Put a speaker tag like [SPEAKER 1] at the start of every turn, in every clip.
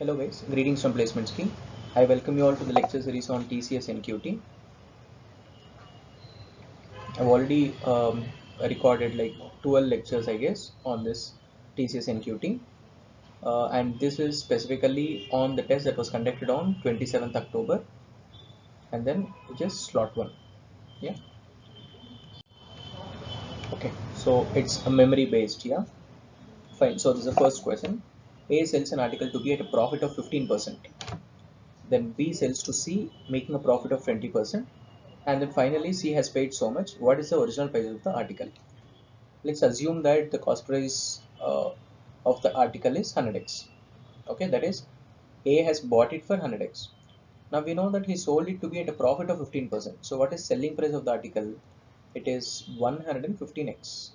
[SPEAKER 1] Hello guys, greetings from Placement Scheme. I welcome you all to the lecture series on TCS NQT. I've already recorded like 12 lectures I guess on this TCS NQT, and this is specifically on the test that was conducted on 27th October, and then just slot 1. Yeah, okay, so it's a memory based. Yeah, fine. So this is the first question. A sells an article to B at a profit of 15%. Then B sells to C making a profit of 20%. And then finally C has paid so much. What is the original price of the article? Let's assume that the cost price of the article is 100x. Okay, that is A has bought it for 100x. Now we know that he sold it to be at a profit of 15%. So what is selling price of the article? It is 115x.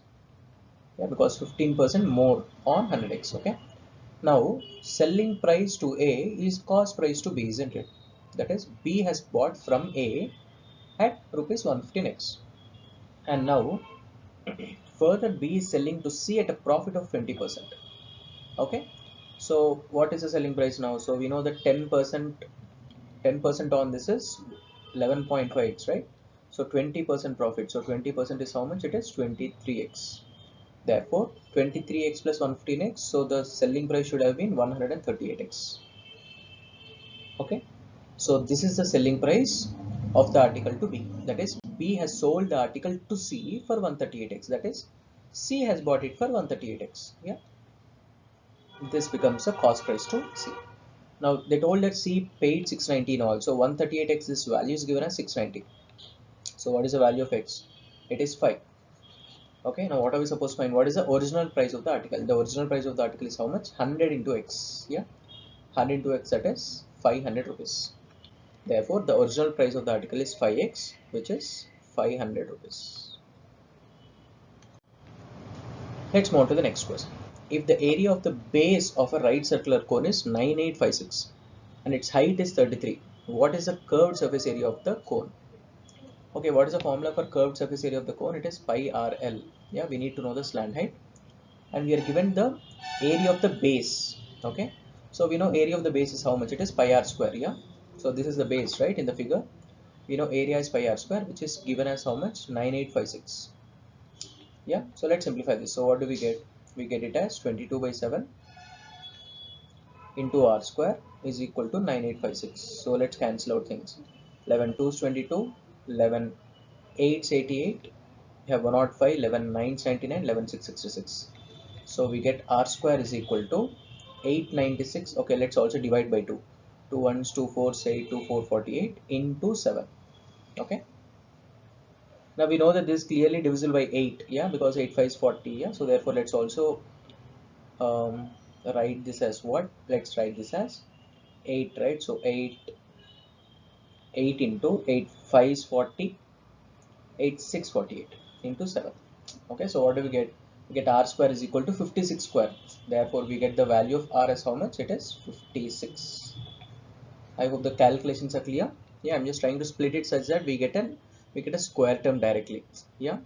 [SPEAKER 1] Yeah, because 15% more on 100x. Okay. Now selling price to A is cost price to B, isn't it? That is B has bought from A at rupees 115x. And now further B is selling to C at a profit of 20%. Okay, so what is the selling price now? So we know that 10% on this is 11.5x, right? So 20% profit. So 20% is how much? It is 23x. Therefore 23x plus 115x, so the selling price should have been 138x. Okay, so this is the selling price of the article to B. That is B has sold the article to C for 138x. That is C has bought it for 138x. Yeah, this becomes a cost price to C. Now they told that C paid 690 all. So 138x, this value is given as 690. So what is the value of x? It is 5. Okay, now what are we supposed to find? What is the original price of the article? The original price of the article is how much? 100 into x. Yeah, 100 into x, that is 500 rupees. Therefore, the original price of the article is 5x, which is 500 rupees. Let's move on to the next question. If the area of the base of a right circular cone is 9856 and its height is 33, what is the curved surface area of the cone? Okay, what is the formula for curved surface area of the cone? It is pi RL. Yeah, we need to know the slant height, and we are given the area of the base. Okay, so we know area of the base is how much? It is pi r square. Yeah, so this is the base, right? In the figure we know area is pi r square, which is given as how much? 9856. Yeah, so let's simplify this. So what do we get? We get it as 22 by 7 into r square is equal to 9856. So let's cancel out things. 11 2 is 22, 11 8 is 88, we have 105, 11 9 is 99, 11 6 66. So we get r square is equal to 896. Okay, let's also divide by 2. 2 ones, 2 4s, 8, 2 4 48 into 7. Okay. Now we know that this is clearly divisible by 8, yeah, because 8 5 is 40, yeah. So therefore let's also write this as what? Let's write this as 8, right? So 8 into 8 5 is 40, 8 6 48 into 7. Okay, so what do we get? We get r square is equal to 56 square. Therefore we get the value of r as how much? It is 56. I hope the calculations are clear. Yeah, I'm just trying to split it such that we get a square term directly. Yeah.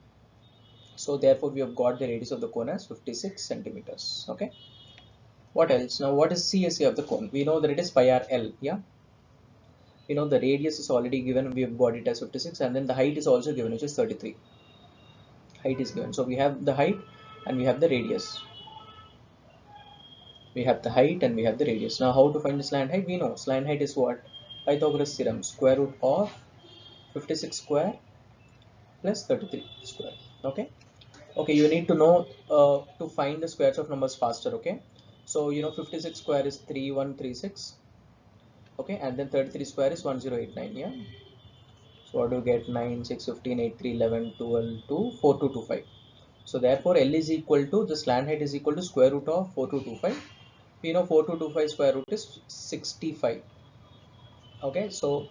[SPEAKER 1] So therefore we have got the radius of the cone as 56 centimeters. Okay. What else? Now what is CSA of the cone? We know that it is pi r L. Yeah. We know the radius is already given. We have got it as 56, and then the height is also given, which is 33. Height is given. So we have the height and we have the radius. We have the height and we have the radius. Now how to find the slant height? We know slant height is what? Pythagoras theorem, square root of 56 square plus 33 square. Okay. Okay, you need to know to find the squares of numbers faster. Okay, so you know 56 square is 3136. Okay, and then 33 square is 1089. Yeah, so what do you get? 9 6 15 8 3 11 12 2 4 2 2 5. So therefore L is equal to the slant height is equal to square root of 4225. We know 4225 square root is 65. Okay, so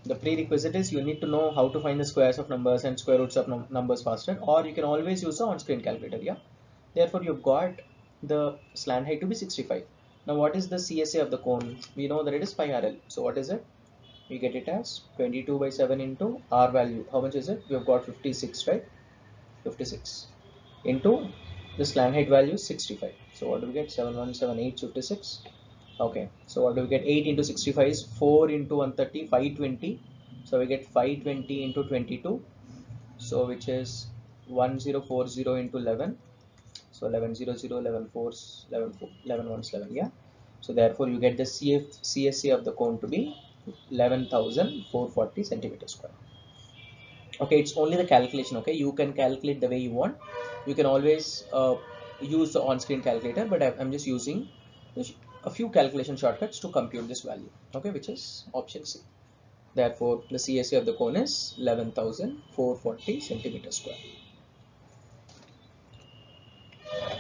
[SPEAKER 1] the prerequisite is you need to know how to find the squares of numbers and square roots of numbers faster, or you can always use the on-screen calculator. Yeah, therefore you've got the slant height to be 65. Now what is the CSA of the cone? We know that it is pi RL. So what is it? We get it as 22 by 7 into R value. How much is it? We have got 56, right? 56 into the slant height value is 65. So what do we get? 7 1 7 8 56 Okay, so what do we get? 8 into 65 is 4 into 130, 520. So we get 520 into 22. So which is 1040 into 11. So 1100, 11 fours, 11, 11 ones, 11. Yeah. So therefore you get the CSA of the cone to be 11,440 centimeters square. Okay, it's only the calculation. Okay, you can calculate the way you want. You can always use the on-screen calculator, but I'm just using a few calculation shortcuts to compute this value. Okay, which is option C. Therefore, the CSA of the cone is 11,440 centimeters square.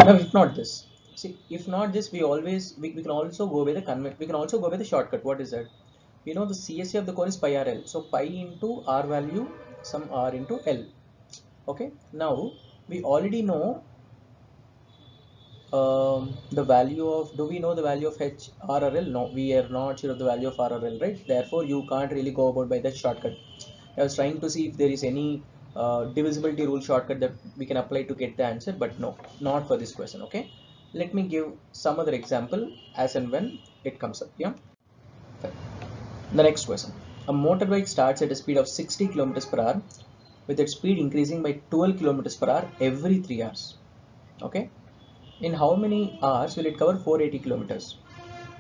[SPEAKER 1] Now, if not this, see, if not this, we can also go with the we can also go with the shortcut. What is that? We know the CSA of the cone is pi RL. So pi into R value, some R into L. Okay, now we already know the value of, do we know the value of H R or L? No, we are not sure of the value of R or L, right? Therefore, you can't really go about by that shortcut. I was trying to see if there is any divisibility rule shortcut that we can apply to get the answer, but no, not for this question. Okay, let me give some other example as and when it comes up. Yeah. Fine. The next question: a motorbike starts at a speed of 60 kilometers per hour, with its speed increasing by 12 kilometers per hour every 3 hours. Okay, in how many hours will it cover 480 kilometers?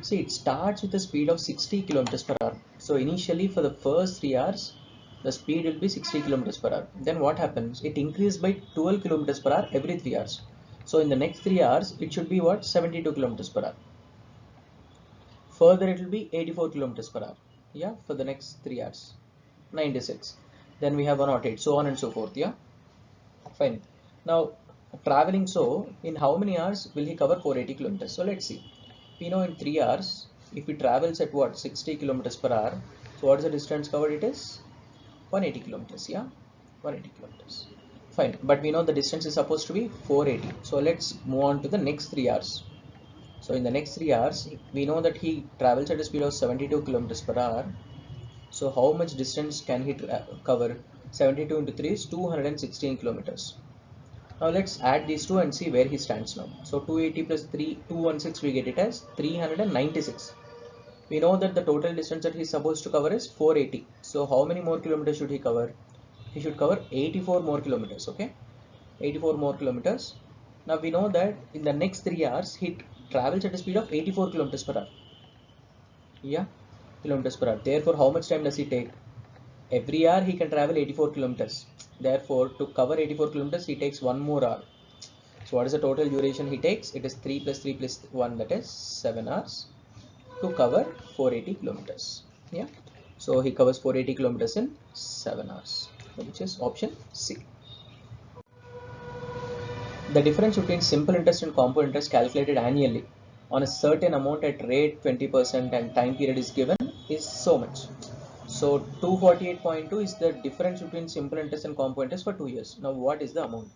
[SPEAKER 1] See, it starts with a speed of 60 kilometers per hour. So initially for the first 3 hours, the speed will be 60 kilometers per hour. Then what happens? It increases by 12 kilometers per hour every 3 hours. So in the next 3 hours, it should be what? 72 kilometers per hour. Further, it will be 84 kilometers per hour. Yeah, for the next 3 hours. 96. Then we have 108, so on and so forth. Yeah, fine. Now, traveling so, in how many hours will he cover 480 kilometers? So let's see. We know in 3 hours, if he travels at what, 60 kilometers per hour, so what is the distance covered? It is 180 kilometers. Yeah, 180 kilometers. Fine, but we know the distance is supposed to be 480. So let's move on to the next 3 hours. So in the next 3 hours, we know that he travels at a speed of 72 kilometers per hour. So how much distance can he cover? 72 into 3 is 216 kilometers. Now let's add these two and see where he stands now. So 280 plus 3, 216, we get it as 396. We know that the total distance that he's supposed to cover is 480. So how many more kilometers should he cover? He should cover 84 more kilometers. Okay, 84 more kilometers. Now we know that in the next 3 hours he travels at a speed of 84 kilometers per hour. Yeah, kilometers per hour. Therefore, how much time does he take? Every hour he can travel 84 kilometers. Therefore, to cover 84 kilometers, he takes one more hour. So what is the total duration he takes? It is 3 plus 3 plus 1, that is 7 hours to cover 480 kilometers. Yeah. So he covers 480 kilometers in 7 hours, which is option C. The difference between simple interest and compound interest calculated annually on a certain amount at rate 20% and time period is given is so much. So 248.2 is the difference between simple interest and compound interest for 2 years. Now what is the amount?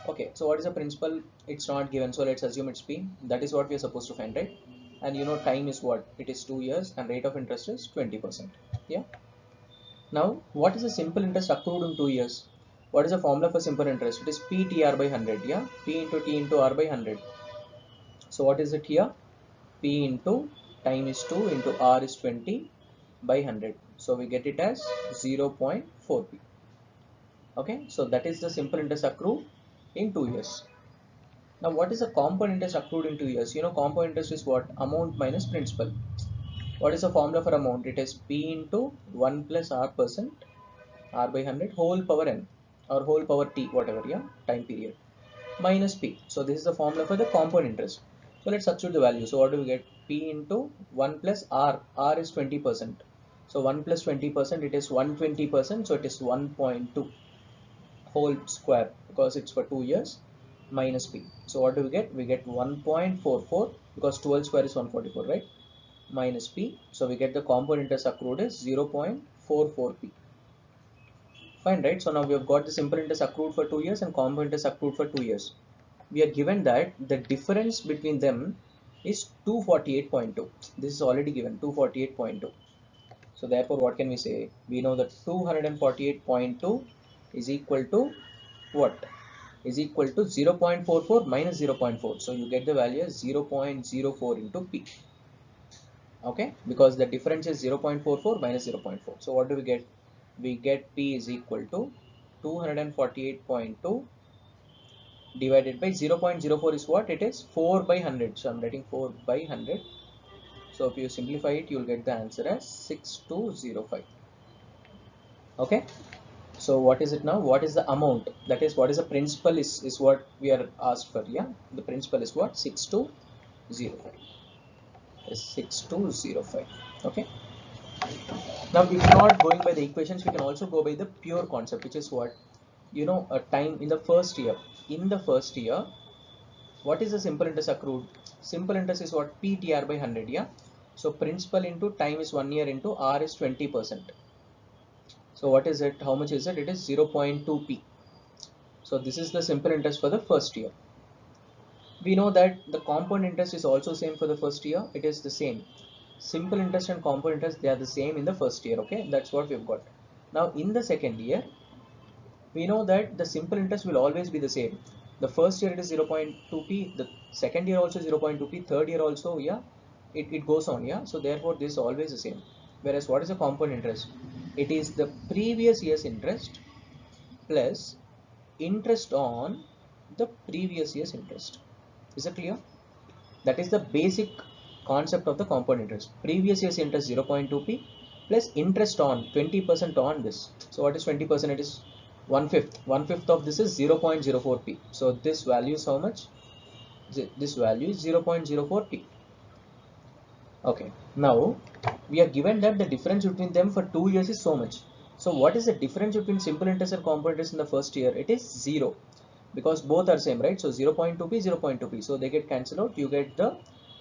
[SPEAKER 1] Okay, so what is the principal? It's not given, so let's assume it's P. That is what we are supposed to find, right? And you know time is what? It is 2 years and rate of interest is 20%. Yeah. Now, what is the simple interest accrued in 2 years? What is the formula for simple interest? It is PTR by 100. Yeah, P into T into R by 100. So what is it here? P into time is 2 into R is 20 by 100. So we get it as 0.4P. Okay, so that is the simple interest accrued in 2 years. Now, what is the compound interest accrued in 2 years? You know, compound interest is what? Amount minus principal. What is the formula for amount? It is P into 1 plus R percent, R by 100, whole power N or whole power T, whatever, yeah, time period, minus P. So this is the formula for the compound interest. So let's substitute the value. So what do we get? P into 1 plus R. R is 20%. So 1 plus 20%, it is 120%. So it is 1.2 whole square because it's for 2 years minus P. So what do we get? We get 1.44 because 12 square is 144, right? Minus P. So we get the compound interest accrued is 0.44P. Fine, right? So now we have got the simple interest accrued for 2 years and compound interest accrued for 2 years. We are given that the difference between them is 248.2. This is already given, 248.2. So therefore, what can we say? We know that 248.2 is equal to what? Is equal to 0.44 minus 0.4. So you get the value as 0.04 into P. okay, because the difference is 0.44 minus 0.4. So what do we get? We get P is equal to 248.2 divided by 0.04 is what? It is 4 by 100. So I'm writing 4 by 100. So if you simplify it, you'll get the answer as 6205. Okay. So what is it now? What is the amount? That is, what is the principal is what we are asked for. Yeah. The principal is what? 6205. Is 6205. Okay. Now, if not going by the equations, we can also go by the pure concept, which is what? A time in the first year. In the first year, what is the simple interest accrued? Simple interest is what? PTR by 100. Yeah. So principal into time is 1 year into R is 20%. So what is it? How much is it? It is 0.2p. So this is the simple interest for the first year. We know that the compound interest is also same for the first year. It is the same. Simple interest and compound interest, they are the same in the first year. Okay, that's what we've got. Now in the second year, we know that the simple interest will always be the same. The first year it is 0.2p, the second year also 0.2p, third year also, yeah, it goes on, yeah. So therefore this is always the same. Whereas what is the compound interest? It is the previous year's interest plus interest on the previous year's interest. Is it clear? That is the basic concept of the compound interest. Previous year's interest 0.2p plus interest on 20% on this. So what is 20%? It is 1/5. 1/5 of this is 0.04p. So this value is how much? This value is 0.04p. Okay. Now we are given that the difference between them for 2 years is so much. So what is the difference between simple interest and compound interest in the first year? It is 0, because both are same, right? So 0.2p, 0.2p. So they get cancelled out. You get the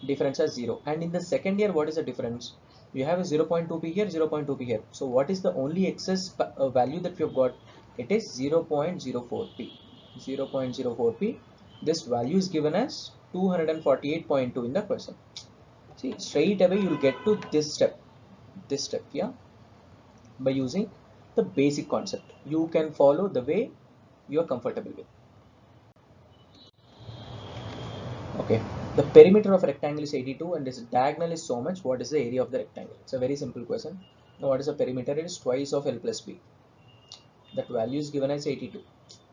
[SPEAKER 1] difference as 0. And in the second year, what is the difference? You have a 0.2p here, 0.2p here. So what is the only excess value that we have got? It is 0.04p. 0.04p. This value is given as 248.2 in the question. See, straight away you will get to this step, yeah, by using the basic concept. You can follow the way you are comfortable with. Okay, the perimeter of a rectangle is 82 and its diagonal is so much. What is the area of the rectangle? It's a very simple question. Now what is the perimeter? It is twice of L plus B. That value is given as 82.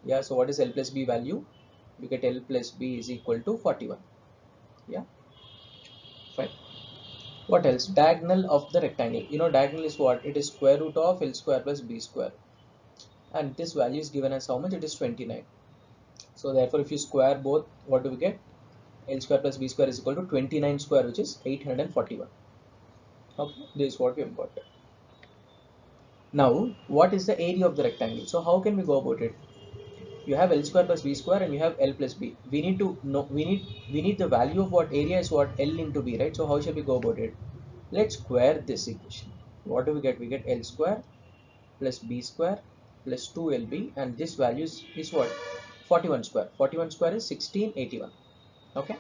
[SPEAKER 1] Yeah, so what is L plus B value? You get L plus B is equal to 41. Yeah, fine. What else? Diagonal of the rectangle. Diagonal is what? It is square root of L square plus B square. And this value is given as how much? It is 29. So therefore, if you square both, what do we get? L square plus B square is equal to 29 square, which is 841. Okay, this is what we have got. Now, what is the area of the rectangle? So how can we go about it? You have L square plus B square and you have L plus B. We need to know, we need the value of what area is what? L into B, right? So how shall we go about it? Let's square this equation. What do we get? We get L square plus B square plus 2LB, and this value is what? 41 square. 41 square is 1681. Okay.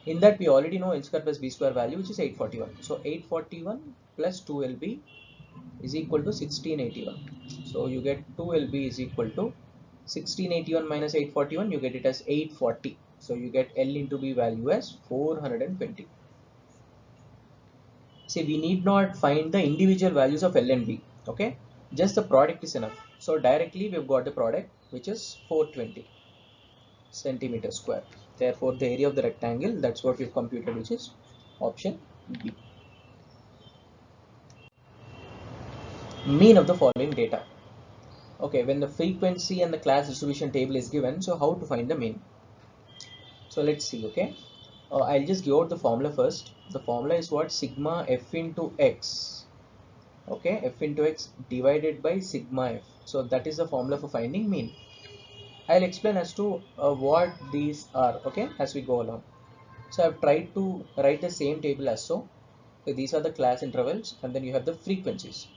[SPEAKER 1] In that we already know L square plus B square value, which is 841. So 841 plus 2LB is equal to 1681. So you get 2LB is equal to 1681 minus 841. You get it as 840. So you get L into B value as 420. See, we need not find the individual values of L and B. Okay, just the product is enough. So directly we've got the product, which is 420 centimeter square. Therefore the area of the rectangle, that's what we've computed, which is option B. Mean of the following data. Okay, when the frequency and the class distribution table is given, so how to find the mean? So let's see. Okay, I'll just give out the formula first. The formula is what? Sigma f into x. Okay, f into x divided by sigma f. So that is the formula for finding mean. I'll explain as to what these are, okay, as we go along. So I've tried to write the same table as so. So these are the class intervals, and then you have the frequencies,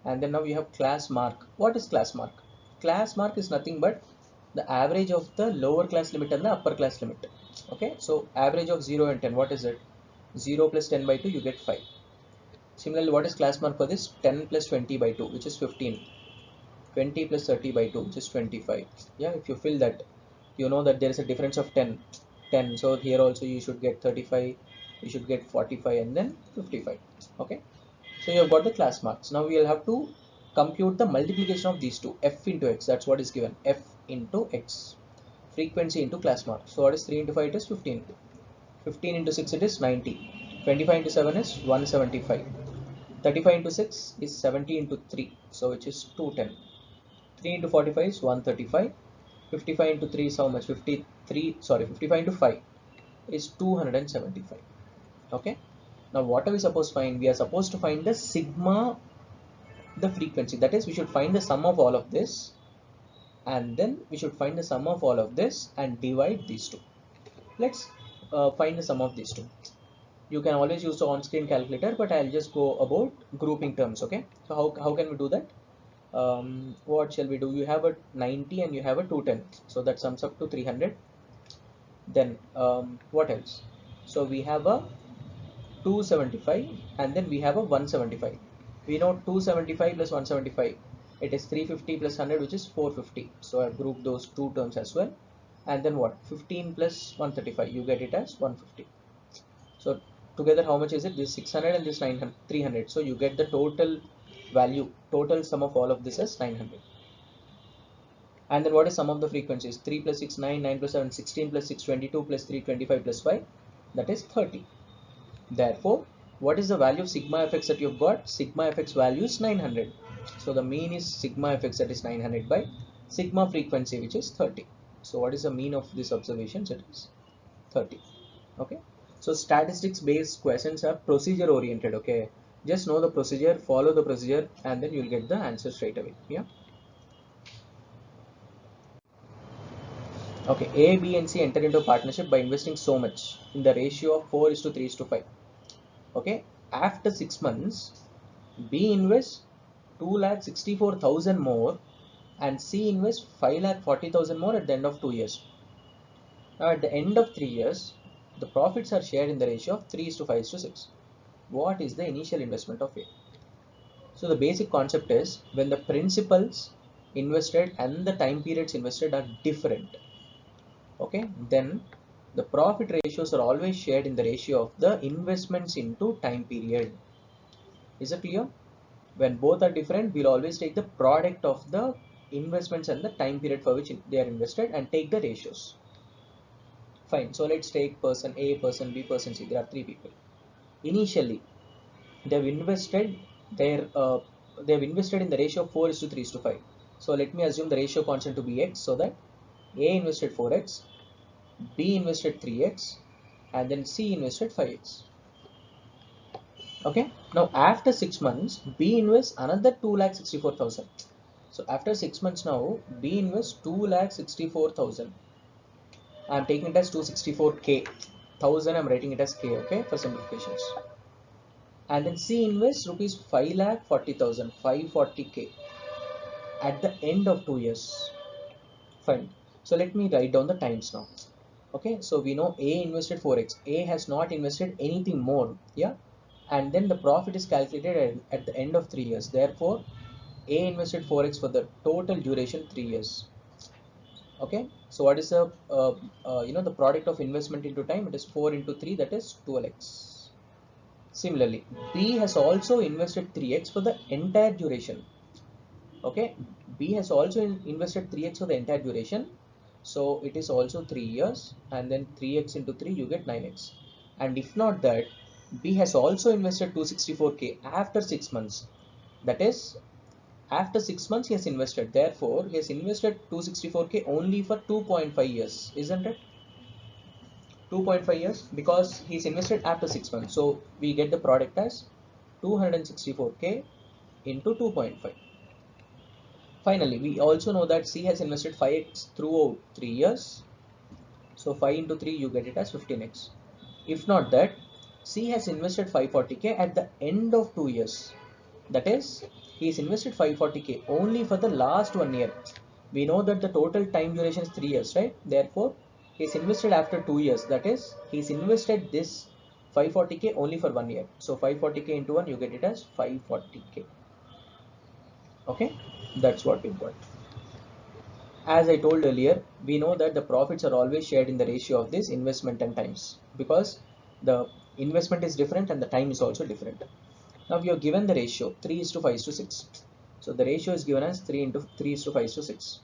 [SPEAKER 1] and then now you have class mark. What is class mark? Class mark is nothing but the average of the lower class limit and the upper class limit. Okay, so average of 0 and 10, what is it? 0 plus 10 by 2, you get 5. Similarly, what is class mark for this? 10 plus 20 by 2, which is 15. 20 plus 30 by 2, which is 25. Yeah, if you fill that, you know that there is a difference of 10. So here also you should get 35. you should get 45 and then 55. Okay, so you have got the class marks. Now we will have to compute the multiplication of these two, f into x. That's what is given, f into x, frequency into class mark. So what is 3 into 5? It is 15. 15 into 6 it is 90. 25 into 7 is 175. 35 into 6 is 70 into 3, so which is 210. 3 into 45 is 135. 55 into 3 is how much? 53, sorry, 55 into 5 is 275. Okay, now what are we supposed to find? We are supposed to find the sigma, the frequency. That is, we should find the sum of all of this, and then we should find the sum of all of this and divide these two. Let's find the sum of these two. You can always use the on-screen calculator, but I'll just go about grouping terms. Okay, so how can we do that? What shall we do? You have a 90 and you have a 210, so that sums up to 300. Then what else? So we have a 275 and then we have a 175. We know 275 plus 175, it is 350 plus 100, which is 450. So I've grouped those two terms as well. And then what? 15 plus 135, you get it as 150. So together how much is it? This 600 and this 900, 300. So you get the total value, total sum of all of this as 900. And then what is sum of the frequencies? 3 plus 6, 9, 9 plus 7, 16 plus 6, 22 plus 3, 25 plus 5, that is 30. Therefore, what is the value of sigma fx that you've got? Sigma fx value is 900. So the mean is sigma fx, that is 900, by sigma frequency, which is 30. So what is the mean of this observation? It is 30. Okay. So statistics based questions are procedure oriented. Okay. Just know the procedure, follow the procedure, and then you'll get the answer straight away. Yeah. Okay. A, B, and C enter into a partnership by investing so much in the ratio of 4:3:5. Okay. After 6 months, B invests 2,64,000 more and C invests 5,40,000 more at the end of 2 years. Now at the end of 3 years, the profits are shared in the ratio of 3:5:6. What is the initial investment of A? So the basic concept is, when the principals invested and the time periods invested are different, okay, then the profit ratios are always shared in the ratio of the investments into time period. Is it clear? When both are different, we'll always take the product of the investments and the time period for which they are invested and take the ratios. Fine. So let's take person A, person B, person C. There are three people. Initially, they've invested in the ratio of 4:3:5. So let me assume the ratio constant to be x, so that A invested 4x, B invested 3x, and then C invested 5x. Okay. Now after 6 months, B invests another 2,64,000. So after 6 months now, B invests 2,64,000. I'm taking it as 264k. 1000 I'm writing it as k, okay, for simplifications. And then C invests rupees 5,40,000, 540k at the end of 2 years. Fine. So let me write down the times now. Okay, so we know A invested 4x. A has not invested anything more. Yeah. And then the profit is calculated at the end of 3 years. Therefore, A invested 4x for the total duration 3 years. Okay, so what is the the product of investment into time? It is 4 into 3, that is 12x. Similarly, B has also invested 3x for the entire duration. Okay, B has also invested 3x for the entire duration, so it is also 3 years, and then 3x into 3 you get 9x. And if not that, B has also invested 264k after 6 months. That is, after 6 months he has invested. Therefore, he has invested 264k only for 2.5 years, isn't it? 2.5 years, because he's invested after 6 months. So we get the product as 264k into 2.5. Finally, we also know that C has invested 5x throughout 3 years. So 5 into 3, you get it as 15x. If not that, C has invested 540k at the end of 2 years. That is, he has invested 540k only for the last 1 year. We know that the total time duration is 3 years, right? Therefore, he has invested after 2 years. That is, he's invested this 540k only for 1 year. So 540k into 1, you get it as 540k. Okay, that's what we've got. As I told earlier, we know that the profits are always shared in the ratio of this investment and times, because the investment is different and the time is also different. Now we are given the ratio 3 is to 5 is to 6. So the ratio is given as 3 into 3 is to 5 is to 6.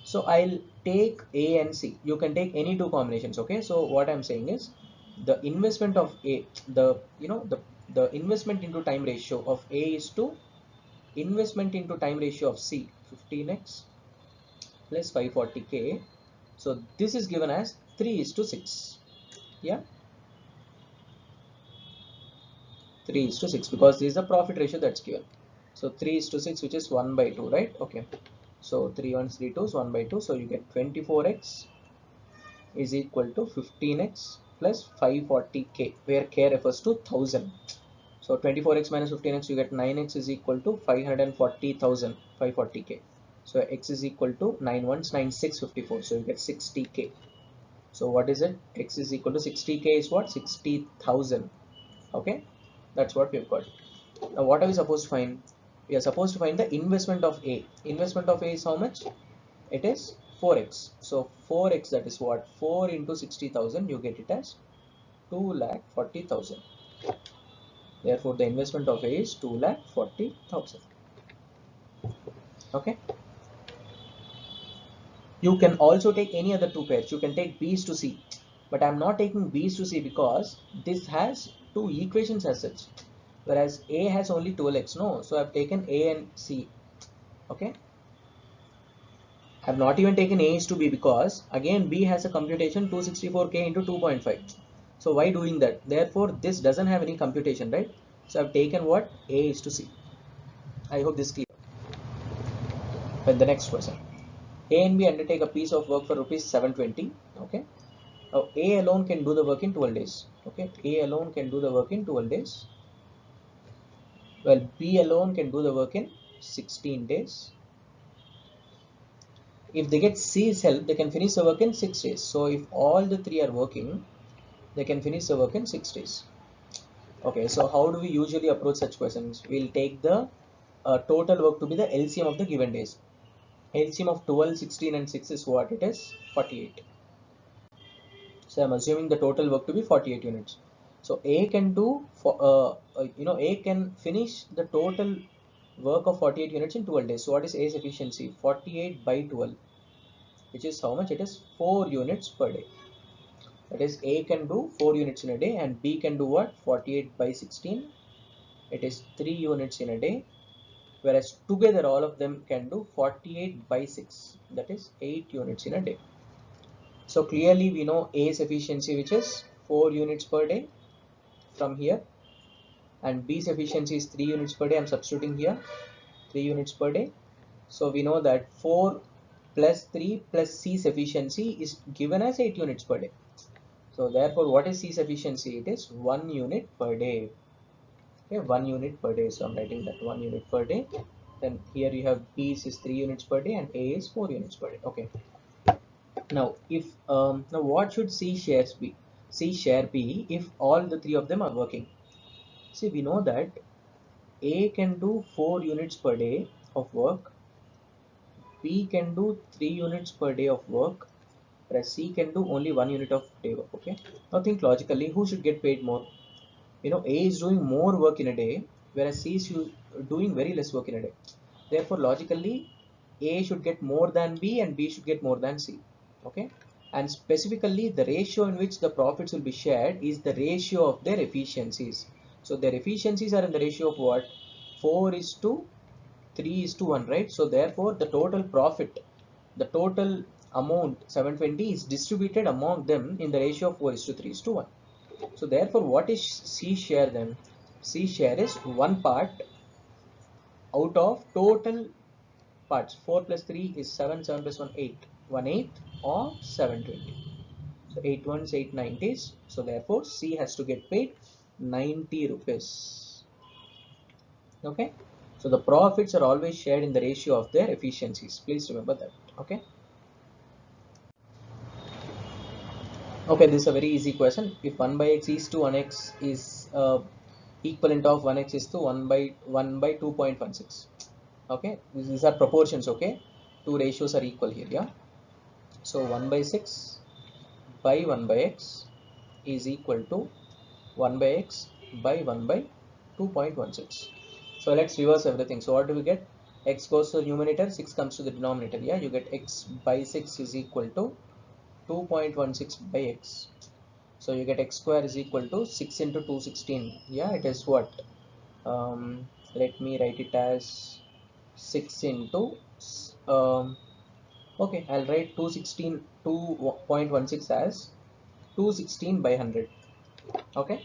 [SPEAKER 1] So I'll take A and C. You can take any two combinations. Okay. So what I'm saying is the investment of A, the investment into time ratio of A is to investment into time ratio of C, 15x plus 540k. So this is given as 3 is to 6. Yeah. 3 is to 6 because this is the profit ratio that's given. So 3 is to 6, which is 1 by 2, right? Okay. So 3 1s 3 2s 1 by 2. So you get 24x is equal to 15x plus 540k, where k refers to 1000. So 24x minus 15x, you get 9x is equal to 540,000, 540k. So x is equal to 9 1s 9 6 54. So you get 60k. So what is it? X is equal to 60k is what? 60,000. Okay, that's what we've got. Now what are we supposed to find? We are supposed to find the investment of A. Investment of A is how much? It is 4x. So 4x, that is what? 4 into 60,000, you get it as 2,40,000. Therefore, the investment of A is 2,40,000. Okay. You can also take any other two pairs. You can take B's to C, but I'm not taking B's to C because this has two equations as such, whereas A has only 12x. No, so I've taken A and C. Okay. I've not even taken A is to B because again B has a computation 264k into 2.5. So why doing that? Therefore, this doesn't have any computation, right? So I've taken what? A is to C. I hope this is clear. Then the next question. A and B undertake a piece of work for rupees 720. Okay. Now A alone can do the work in 12 days. Okay. A alone can do the work in 12 days. Well, B alone can do the work in 16 days. If they get C's help, they can finish the work in 6 days. So if all the three are working, they can finish the work in 6 days. Okay, so how do we usually approach such questions? We'll take the total work to be the LCM of the given days. LCM of 12, 16 and 6 is what? It is 48. So I'm assuming the total work to be 48 units. So A can do, A can finish the total work of 48 units in 12 days. So what is A's efficiency? 48 by 12, which is how much? It is 4 units per day. That is, A can do 4 units in a day and B can do what? 48 by 16. It is 3 units in a day. Whereas together all of them can do 48 by 6. That is 8 units in a day. So clearly we know A's efficiency, which is 4 units per day from here. And B's efficiency is 3 units per day. I'm substituting here 3 units per day. So we know that 4 plus 3 plus C's efficiency is given as 8 units per day. So therefore, what is C's efficiency? It is 1 unit per day. Okay, 1 unit per day. So I'm writing that 1 unit per day. Then here you have B's is 3 units per day and A is 4 units per day. Okay. Now, if now what should C shares be? C share be if all the three of them are working. See, we know that A can do 4 units per day of work. B can do 3 units per day of work. Whereas C can do only 1 unit of day work. Okay. Now think logically, who should get paid more? A is doing more work in a day, whereas C is doing very less work in a day. Therefore, logically, A should get more than B and B should get more than C. Okay. And specifically, the ratio in which the profits will be shared is the ratio of their efficiencies. So their efficiencies are in the ratio of what? 4 is to 3 is to 1, right? So therefore, the total profit, the total amount 720 is distributed among them in the ratio of 4 is to 3 is to 1. So therefore, what is C share then? C share is 1 part out of total parts. 4 plus 3 is 7, 7 plus 1, 8. 1/8 or 720. So 8 ones, 8 90s. So therefore, C has to get paid 90 rupees. Okay. So the profits are always shared in the ratio of their efficiencies. Please remember that. Okay. Okay, this is a very easy question. If 1 by x is to 1x is equivalent of 1x is to 1 by 2.16. Okay, these are proportions. Okay, two ratios are equal here. Yeah, so 1 by 6 by 1 by x is equal to 1 by x by 1 by 2.16. So let's reverse everything. So what do we get? X goes to the numerator, 6 comes to the denominator. Yeah, you get x by 6 is equal to 2.16 by x. So you get x square is equal to 6 into 216. Yeah, it is what? Let me write it as 6 into okay, I'll write 2.16 as 216 by 100. Okay,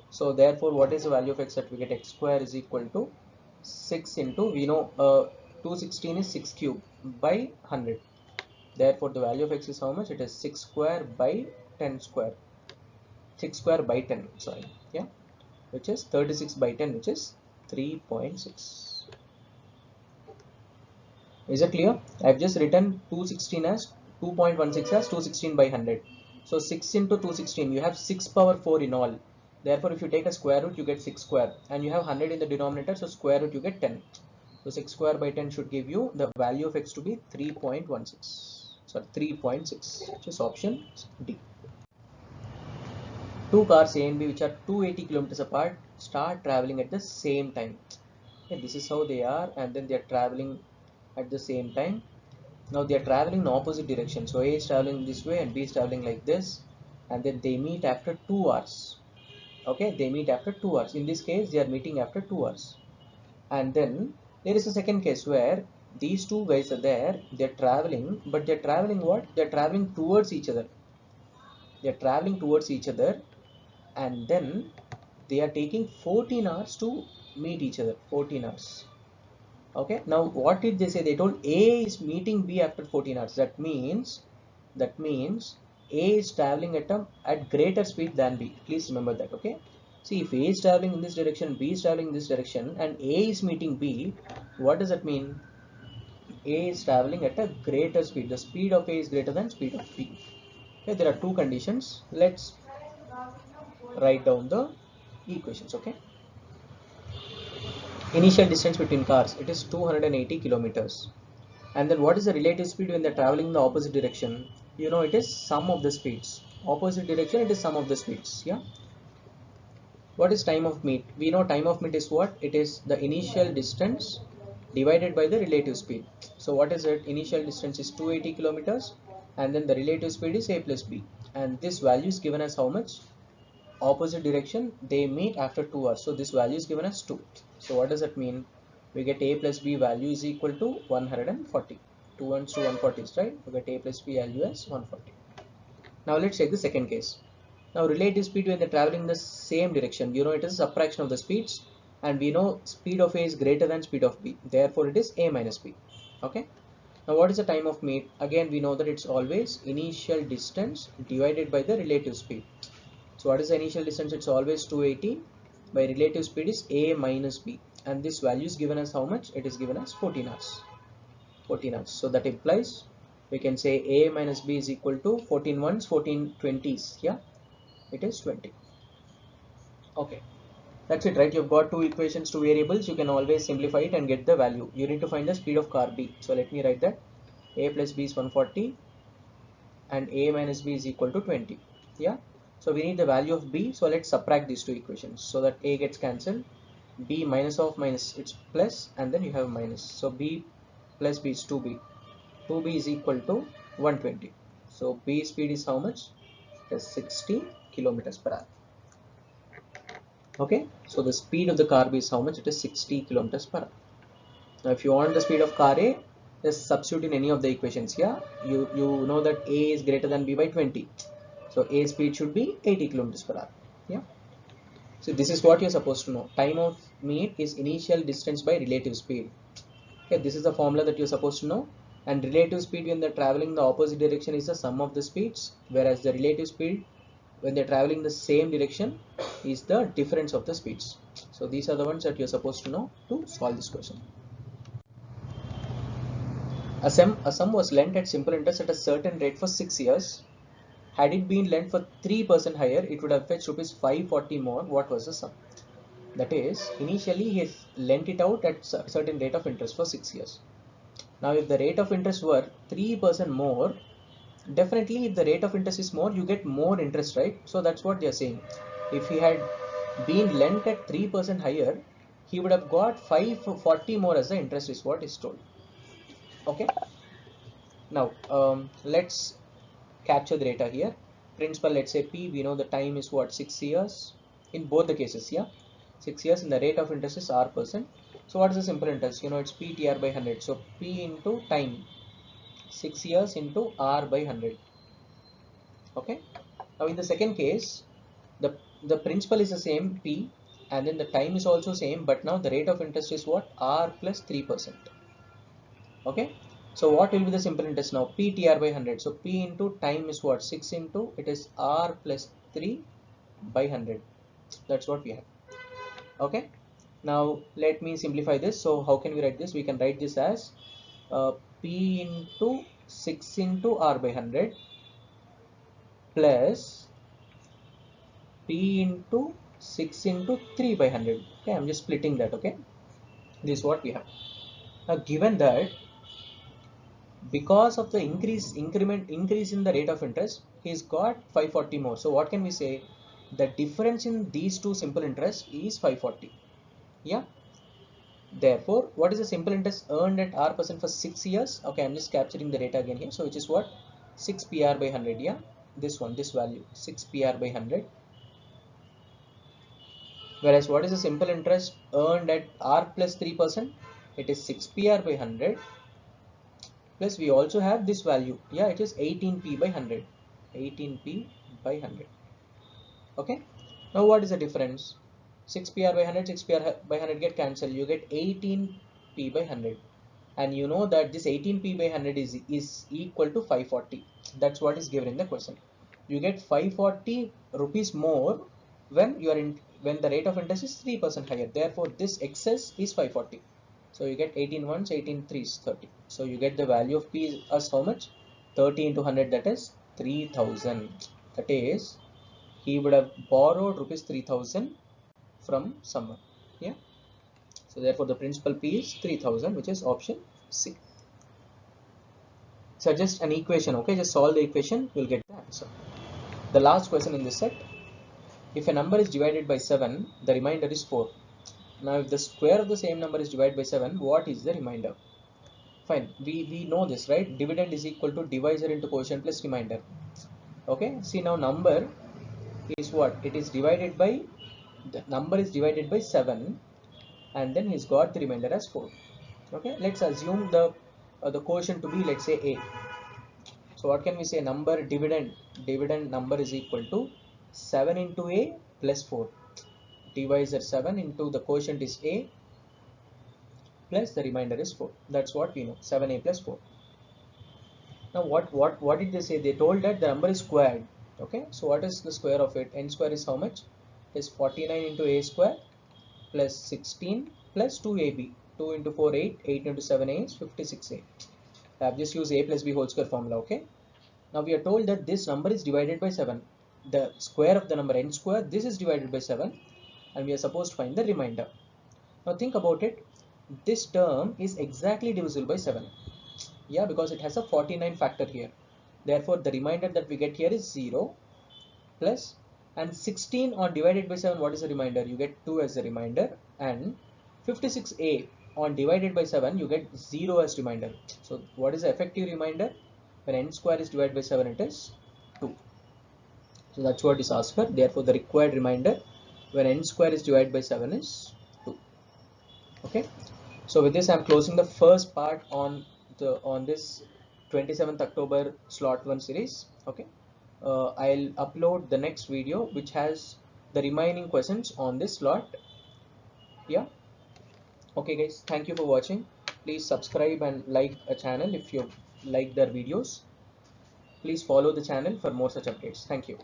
[SPEAKER 1] so therefore what is the value of x that we get? X square is equal to 6 into, we know 216 is 6 cube by 100. Therefore the value of x is how much? It is 6 square by 10 square, 6 square by 10, sorry, yeah, which is 36 by 10, which is 3.6. Is it clear? I've just written 216 as 2.16 as 216 by 100. So 6 into 216, you have 6 power 4 in all. Therefore, if you take a square root, you get 6 square, and you have 100 in the denominator, so square root you get 10. So 6 square by 10 should give you the value of x to be 3.16. Sorry, 3.6, which is option D. Two cars A and B, which are 280 kilometers apart, start traveling at the same time. Okay, this is how they are, and then they are traveling at the same time. Now they are traveling in opposite direction. So A is traveling this way and B is traveling like this, and then they meet after 2 hours. Okay, they meet after 2 hours. In this case, they are meeting after 2 hours. And then there is a second case where these two guys are there, they are traveling, but they are traveling what? They are traveling towards each other. They are traveling towards each other, and then they are taking 14 hours to meet each other. 14 hours. Okay, now what did they say? They told A is meeting B after 14 hours. That means A is traveling at greater speed than B. Please remember that. Okay, see, if A is traveling in this direction, B is traveling in this direction, and A is meeting B, what does that mean? A is traveling at a greater speed. The speed of A is greater than speed of B. Okay, there are two conditions. Let's write down the equations. Okay, initial distance between cars, it is 280 kilometers. And then what is the relative speed when they're traveling in the opposite direction? You know, it is sum of the speeds. Opposite direction, it is sum of the speeds. Yeah. What is time of meet? We know time of meet is what? It is the initial distance divided by the relative speed. So what is it? Initial distance is 280 kilometers, and then the relative speed is a plus b. And this value is given as how much? Opposite direction, they meet after 2 hours. So this value is given as 2. So what does that mean? We get a plus b value is equal to 140. 2 ones to 140 is right. We get a plus b value as 140. Now let's take the second case. Now relative speed when they're traveling in the same direction, you know, it is a subtraction of the speeds, and we know speed of A is greater than speed of B. Therefore it is A minus B. Okay. Now what is the time of meet? Again we know that it's always initial distance divided by the relative speed. So what is the initial distance? It's always 280 by relative speed is A minus B, and this value is given as how much? It is given as 14 hours. 14 hours. So that implies we can say A minus B is equal to 14 ones, 14 20s. Yeah, it is 20. Okay, that's it, right? You've got two equations, two variables. You can always simplify it and get the value. You need to find the speed of car B. So let me write that A plus B is 140 and A minus B is equal to 20. Yeah. So we need the value of B. So let's subtract these two equations so that A gets cancelled. B minus of minus, it's plus, and then you have minus. So B plus B is 2B. 2B is equal to 120. So B speed is how much? It is 60 kilometers per hour. Okay. So the speed of the car B is how much? It is 60 kilometers per hour. Now if you want the speed of car A, just substitute in any of the equations. Yeah. You know that A is greater than B by 20. So A speed should be 80 kilometers per hour. Yeah. So this is what you're supposed to know. Time of meet is initial distance by relative speed. Okay, this is the formula that you're supposed to know. And relative speed when they're traveling in the opposite direction is the sum of the speeds, whereas the relative speed when they're traveling in the same direction is the difference of the speeds. So these are the ones that you're supposed to know to solve this question. A sum was lent at simple interest at a certain rate for 6 years. Had it been lent for 3% higher, it would have fetched rupees 540 more. What was the sum? That is, initially he has lent it out at a certain rate of interest for 6 years. Now if the rate of interest were 3% more, definitely if the rate of interest is more, you get more interest, right? So that's what they are saying. If he had been lent at 3% higher, he would have got 540 more as the interest is what is told. Okay. Now let's capture the data here. Principal, let's say P, we know the time is what, 6 years in both the cases. Yeah, 6 years, and the rate of interest is R%. So what is the simple interest? You know, it's PTR by 100. So P into time, 6 years into R by 100. Okay. Now in the second case, the principal is the same P, and then the time is also same, but now the rate of interest is what, R plus 3%. Okay. So what will be the simple interest now? PTR by 100. So P into time is what, 6 into, it is R plus 3 by 100. That's what we have. Okay. Now let me simplify this. So how can we write this? We can write this as P into 6 into R by 100 plus P into 6 into 3 by 100. Okay, I'm just splitting that. Okay, this is what we have. Now given that because of the increase in the rate of interest, he's got 540 more. So what can we say? The difference in these two simple interests is 540. Yeah. Therefore, what is the simple interest earned at R% for 6 years? Okay, I'm just capturing the data again here. So which is what? 6 PR by 100. Yeah, this one, this value, 6 PR by 100. Whereas what is the simple interest earned at R plus 3%? It is 6 PR by 100. Plus we also have this value. Yeah, it is 18p by 100. 18p by 100. Okay. Now what is the difference? 6 PR by 100, 6 PR by 100 get cancelled. You get 18p by 100. And you know that this 18p by 100 is equal to 540. That's what is given in the question. You get 540 rupees more when you are in, when the rate of interest is 3% higher. Therefore, this excess is 540. So you get 18 ones, 18 threes, 30. So you get the value of P as how much? 30 into 100, that is 3000. That is, he would have borrowed rupees 3000 from someone. Yeah. So therefore the principal P is 3000, which is option C. So just an equation. Okay, just solve the equation, you'll get the answer. The last question in this set. If a number is divided by 7, the remainder is 4. Now if the square of the same number is divided by 7, what is the remainder? Fine, we know this, right? Dividend is equal to divisor into quotient plus remainder. Okay, see now number is what? It is divided by, the number is divided by 7, and then he's got the remainder as 4. Okay, let's assume the quotient to be, let's say, A. So what can we say? Number dividend number is equal to 7 into A plus 4. Divisor 7 into the quotient is A plus the remainder is 4. That's what we know, 7A plus 4. Now what did they say? They told that the number is squared. Okay, so what is the square of it? N square is how much? It is 49 into A square plus 16 plus 2AB. 2 into 4, 8. 8 into 7A is 56A. I have just used A plus B whole square formula. Okay. Now we are told that this number is divided by 7. The square of the number n square, this is divided by 7, and we are supposed to find the remainder. Now think about it. This term is exactly divisible by 7. Yeah, because it has a 49 factor here. Therefore, the remainder that we get here is 0 plus, and 16 on divided by 7, what is the remainder? You get 2 as the remainder, and 56A on divided by 7, you get 0 as remainder. So what is the effective remainder? When n square is divided by 7, it is 2. So that's what is asked for. Therefore, the required remainder when n square is divided by 7 is 2. Okay. So with this, I'm closing the first part on this 27th October slot 1 series. Okay. I'll upload the next video which has the remaining questions on this slot. Yeah. Okay guys, thank you for watching. Please subscribe and like a channel if you like their videos. Please follow the channel for more such updates. Thank you.